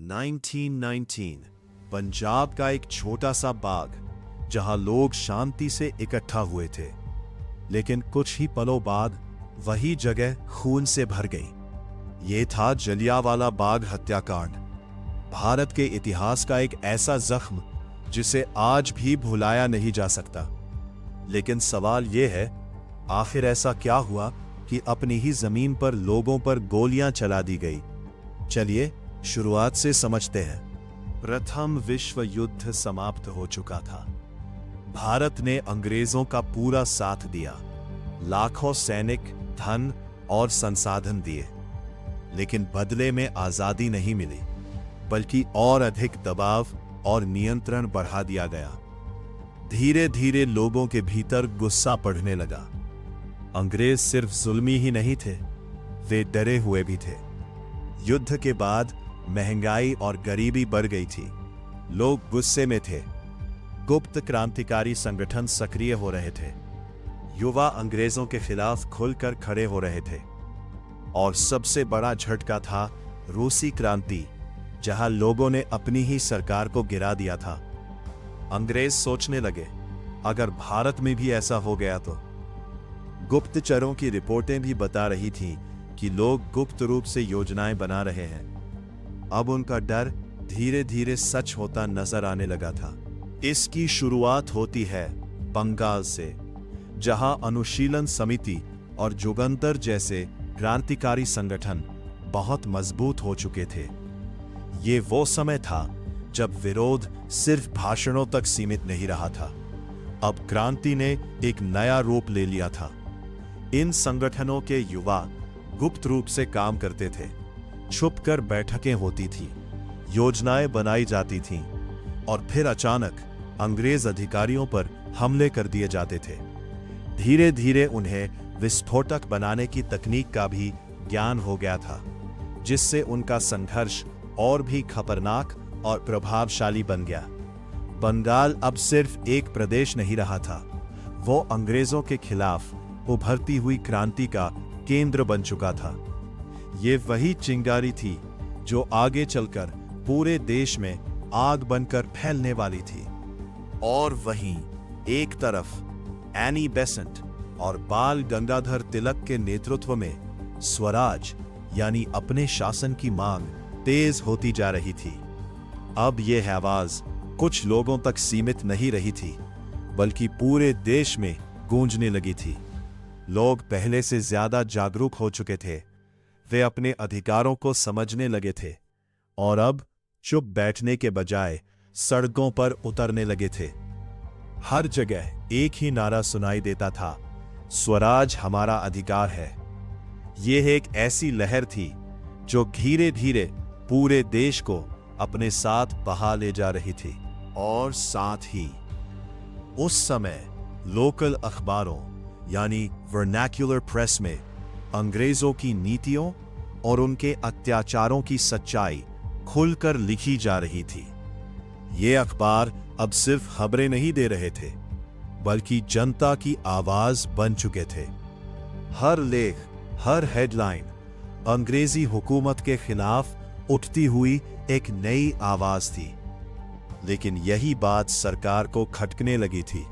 1919 पंजाब का एक छोटा सा बाग जहां लोग शांति से इकट्ठा हुए थे, लेकिन कुछ ही पलों बाद वही जगह खून से भर गई। ये था जलियांवाला बाग हत्याकांड, भारत के इतिहास का एक ऐसा जख्म जिसे आज भी भुलाया नहीं जा सकता। लेकिन सवाल यह है, आखिर ऐसा क्या हुआ कि अपनी ही जमीन पर लोगों पर गोलियां चला दी गई? चलिए शुरुआत से समझते हैं। प्रथम विश्व युद्ध समाप्त हो चुका था। भारत ने अंग्रेजों का पूरा साथ दिया, लाखों सैनिक, धन और संसाधन दिए, लेकिन बदले में आजादी नहीं मिली, बल्कि और अधिक दबाव और नियंत्रण बढ़ा दिया गया। धीरे धीरे लोगों के भीतर गुस्सा बढ़ने लगा। अंग्रेज सिर्फ जुल्मी ही नहीं थे, वे डरे हुए भी थे। युद्ध के बाद महंगाई और गरीबी बढ़ गई थी। लोग गुस्से में थे। गुप्त क्रांतिकारी संगठन सक्रिय हो रहे थे। युवा अंग्रेजों के खिलाफ खुलकर खड़े हो रहे थे। और सबसे बड़ा झटका था रूसी क्रांति, जहां लोगों ने अपनी ही सरकार को गिरा दिया था। अंग्रेज सोचने लगे, अगर भारत में भी ऐसा हो गया तो। गुप्तचरों की रिपोर्टें भी बता रही थीं कि लोग गुप्त रूप से योजनाएं बना रहे हैं। अब उनका डर धीरे धीरे सच होता नजर आने लगा था। इसकी शुरुआत होती है बंगाल से, जहां अनुशीलन समिति और जुगंतर जैसे क्रांतिकारी संगठन बहुत मजबूत हो चुके थे। ये वो समय था जब विरोध सिर्फ भाषणों तक सीमित नहीं रहा था। अब क्रांति ने एक नया रूप ले लिया था। इन संगठनों के युवा गुप्त रूप से काम करते थे। छुपकर बैठकें होती थीं, योजनाएं बनाई जाती थीं, और फिर अचानक अंग्रेज अधिकारियों पर हमले कर दिए जाते थे। धीरे धीरे उन्हें विस्फोटक बनाने की तकनीक का भी ज्ञान हो गया था, जिससे उनका संघर्ष और भी खतरनाक और प्रभावशाली बन गया। बंगाल अब सिर्फ एक प्रदेश नहीं रहा था, वो अंग्रेजों के खिलाफ उभरती हुई क्रांति का केंद्र बन चुका था। ये वही चिंगारी थी जो आगे चलकर पूरे देश में आग बनकर फैलने वाली थी। और वहीं एक तरफ एनी बेसेंट और बाल गंगाधर तिलक के नेतृत्व में स्वराज यानी अपने शासन की मांग तेज होती जा रही थी। अब यह आवाज कुछ लोगों तक सीमित नहीं रही थी, बल्कि पूरे देश में गूंजने लगी थी। लोग पहले से ज्यादा जागरूक हो चुके थे। वे अपने अधिकारों को समझने लगे थे और अब चुप बैठने के बजाय सड़कों पर उतरने लगे थे। हर जगह एक ही नारा सुनाई देता था, स्वराज हमारा अधिकार है। यह एक ऐसी लहर थी जो धीरे धीरे पूरे देश को अपने साथ बहा ले जा रही थी। और साथ ही उस समय लोकल अखबारों यानी वर्नैक्युलर प्रेस में अंग्रेजों की नीतियों और उनके अत्याचारों की सच्चाई खुलकर लिखी जा रही थी। ये अखबार अब सिर्फ खबरें नहीं दे रहे थे, बल्कि जनता की आवाज बन चुके थे। हर लेख, हर हेडलाइन अंग्रेजी हुकूमत के खिलाफ उठती हुई एक नई आवाज थी। लेकिन यही बात सरकार को खटकने लगी थी।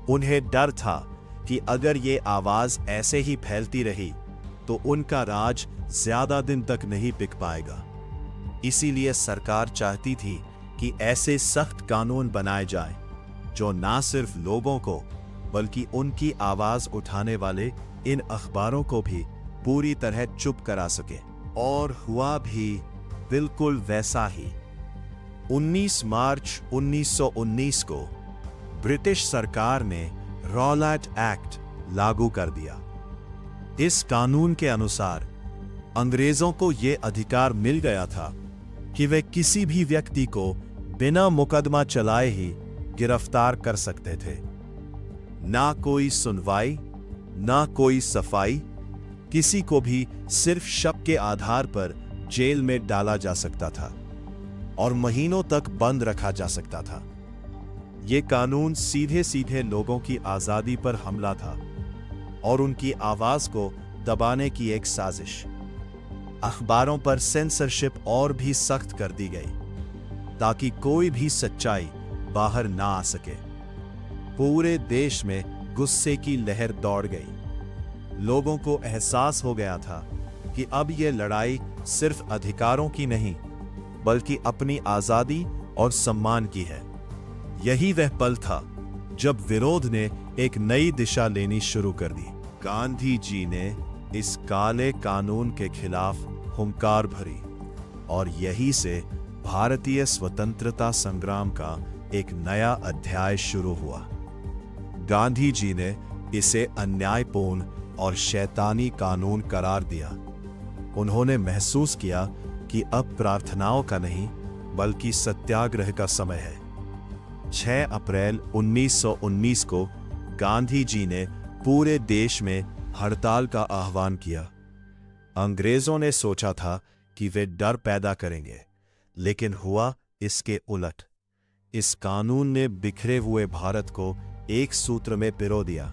उन्हें डर था कि अगर ये आवाज ऐसे ही फैलती रही तो उनका राज ज्यादा दिन तक नहीं टिक पाएगा। इसीलिए सरकार चाहती थी कि ऐसे सख्त कानून बनाए जाएं जो न सिर्फ लोगों को बल्कि उनकी आवाज उठाने वाले इन अखबारों को भी पूरी तरह चुप करा सके। और हुआ भी बिल्कुल वैसा ही। 19 मार्च 1919 को ब्रिटिश सरकार ने रॉलैट एक्ट लागू कर दिया। इस कानून के अनुसार अंग्रेजों को यह अधिकार मिल गया था कि वे किसी भी व्यक्ति को बिना मुकदमा चलाए ही गिरफ्तार कर सकते थे। ना कोई सुनवाई, ना कोई सफाई, किसी को भी सिर्फ शक के आधार पर जेल में डाला जा सकता था और महीनों तक बंद रखा जा सकता था। ये कानून सीधे सीधे लोगों की आजादी पर हमला था और उनकी आवाज को दबाने की एक साजिश। अखबारों पर सेंसरशिप और भी सख्त कर दी गई ताकि कोई भी सच्चाई बाहर ना आ सके। पूरे देश में गुस्से की लहर दौड़ गई। लोगों को एहसास हो गया था कि अब यह लड़ाई सिर्फ अधिकारों की नहीं बल्कि अपनी आजादी और सम्मान की है। यही वह पल था जब विरोध ने एक नई दिशा लेनी शुरू कर दी। गांधी जी ने इस काले कानून के खिलाफ हुंकार भरी और यही से भारतीय स्वतंत्रता संग्राम का एक नया अध्याय शुरू हुआ। गांधी जी ने इसे अन्यायपूर्ण और शैतानी कानून करार दिया। उन्होंने महसूस किया कि अब प्रार्थनाओं का नहीं बल्कि सत्याग्रह का समय है। 6 अप्रैल 1919 को गांधी जी ने पूरे देश में हड़ताल का आह्वान किया। अंग्रेजों ने सोचा था कि वे डर पैदा करेंगे, लेकिन हुआ इसके उलट। इस कानून ने बिखरे हुए भारत को एक सूत्र में पिरो दिया।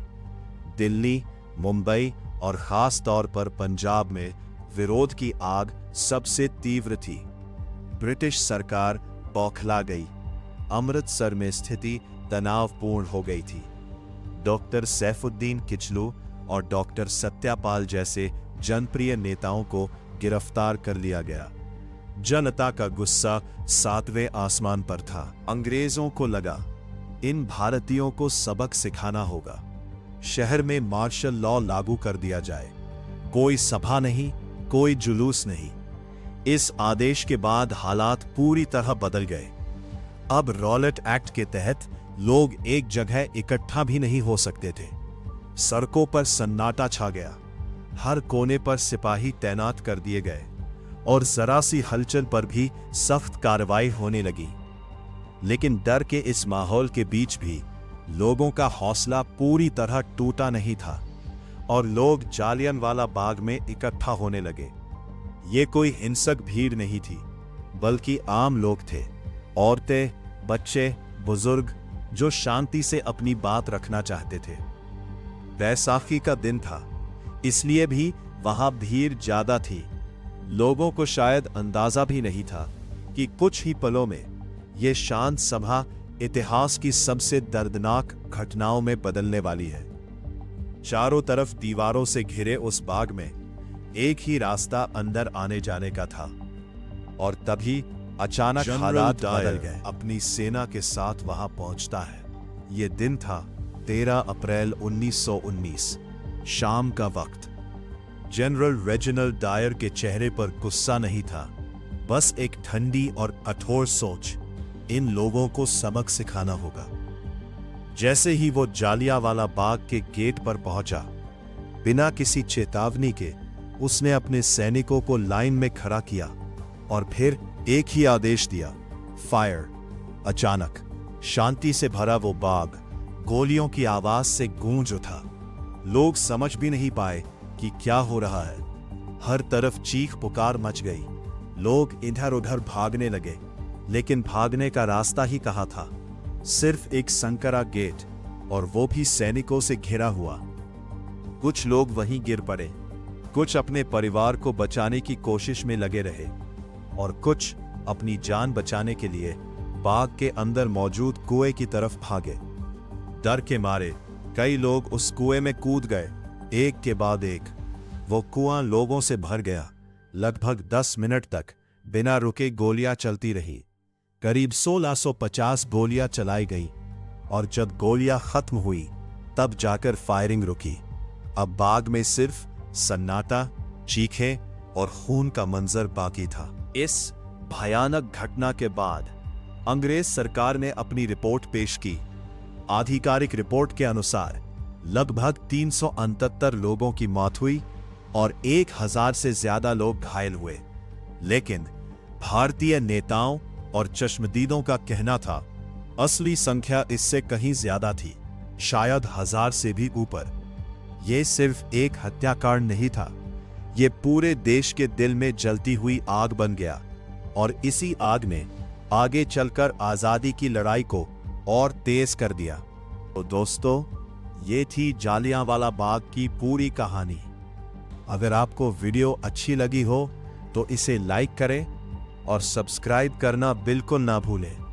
दिल्ली, मुंबई और खास तौर पर पंजाब में विरोध की आग सबसे तीव्र थी। ब्रिटिश सरकार बौखला गई। अमृतसर में स्थिति तनावपूर्ण हो गई थी। डॉक्टर सैफुद्दीन किचलू और डॉक्टर सत्यापाल जैसे जनप्रिय नेताओं को गिरफ्तार कर लिया गया। जनता का गुस्सा 7वें आसमान पर था। अंग्रेजों को लगा इन भारतीयों को सबक सिखाना होगा। शहर में मार्शल लॉ लागू कर दिया जाए। कोई सभा नहीं, कोई जुलूस नहीं। इस आदेश के बाद हालात पूरी तरह बदल गए। अब रॉलेट एक्ट के तहत लोग एक जगह इकट्ठा भी नहीं हो सकते थे। सड़कों पर सन्नाटा छा गया। हर कोने पर सिपाही तैनात कर दिए गए और जरा सी हलचल पर भी सख्त कार्रवाई होने लगी। लेकिन डर के इस माहौल के बीच भी लोगों का हौसला पूरी तरह टूटा नहीं था और लोग जालियनवाला बाग में इकट्ठा होने लगे। ये कोई हिंसक भीड़ नहीं थी, बल्कि आम लोग थे। औरतें, बच्चे, बुजुर्ग जो शांति से अपनी बात रखना चाहते थे। बैसाखी का दिन था, इसलिए भी वहां भीड़ ज्यादा थी। लोगों को शायद अंदाजा भी नहीं था कि कुछ ही पलों में यह शांत सभा इतिहास की सबसे दर्दनाक घटनाओं में बदलने वाली है। चारों तरफ दीवारों से घिरे उस बाग में एक ही रास्ता अंदर आने जाने का था और तभी अचानक हालात बदल गए। अपनी सेना के साथ वहां पहुंचता है। यह दिन था 13 अप्रैल 1919, शाम का वक्त। जनरल रेजिनाल्ड डायर के चेहरे पर गुस्सा नहीं था, बस एक ठंडी और कठोर सोच। इन लोगों को सबक सिखाना होगा। जैसे ही वो जालियांवाला बाग के गेट पर पहुंचा, बिना किसी चेतावनी के उसने अपने सैनिकों को लाइन में खड़ा किया और फिर एक ही आदेश दिया, फायर। अचानक शांति से भरा वो बाग गोलियों की आवाज से गूंज उठा। लोग समझ भी नहीं पाए कि क्या हो रहा है। हर तरफ चीख पुकार मच गई। लोग इधर उधर भागने लगे, लेकिन भागने का रास्ता ही कहाँ था। सिर्फ एक संकरा गेट, और वो भी सैनिकों से घिरा हुआ। कुछ लोग वहीं गिर पड़े, कुछ अपने परिवार को बचाने की कोशिश में लगे रहे और कुछ अपनी जान बचाने के लिए बाग के अंदर मौजूद कुएं की तरफ भागे। डर के मारे कई लोग उस कुएं में कूद गए, एक के बाद एक। वो कुआं लोगों से भर गया। लगभग 10 मिनट तक बिना रुके गोलियां चलती रही। करीब 1650 गोलियां चलाई गई और जब गोलियां खत्म हुई तब जाकर फायरिंग रुकी। अब बाग में सिर्फ सन्नाटा, चीखें और खून का मंजर बाकी था। इस भयानक घटना के बाद अंग्रेज सरकार ने अपनी रिपोर्ट पेश की। आधिकारिक रिपोर्ट के अनुसार लगभग 369 लोगों की मौत हुई और 1000 से ज्यादा लोग घायल हुए। लेकिन भारतीय नेताओं और चश्मदीदों का कहना था असली संख्या इससे कहीं ज्यादा थी, शायद 1000 से भी ऊपर। यह सिर्फ एक हत्याकांड नहीं था, यह पूरे देश के दिल में जलती हुई आग बन गया और इसी आग ने आगे चलकर आजादी की लड़ाई को और तेज कर दिया। तो दोस्तों, ये थी जालियांवाला बाग की पूरी कहानी। अगर आपको वीडियो अच्छी लगी हो तो इसे लाइक करें और सब्सक्राइब करना बिल्कुल ना भूलें।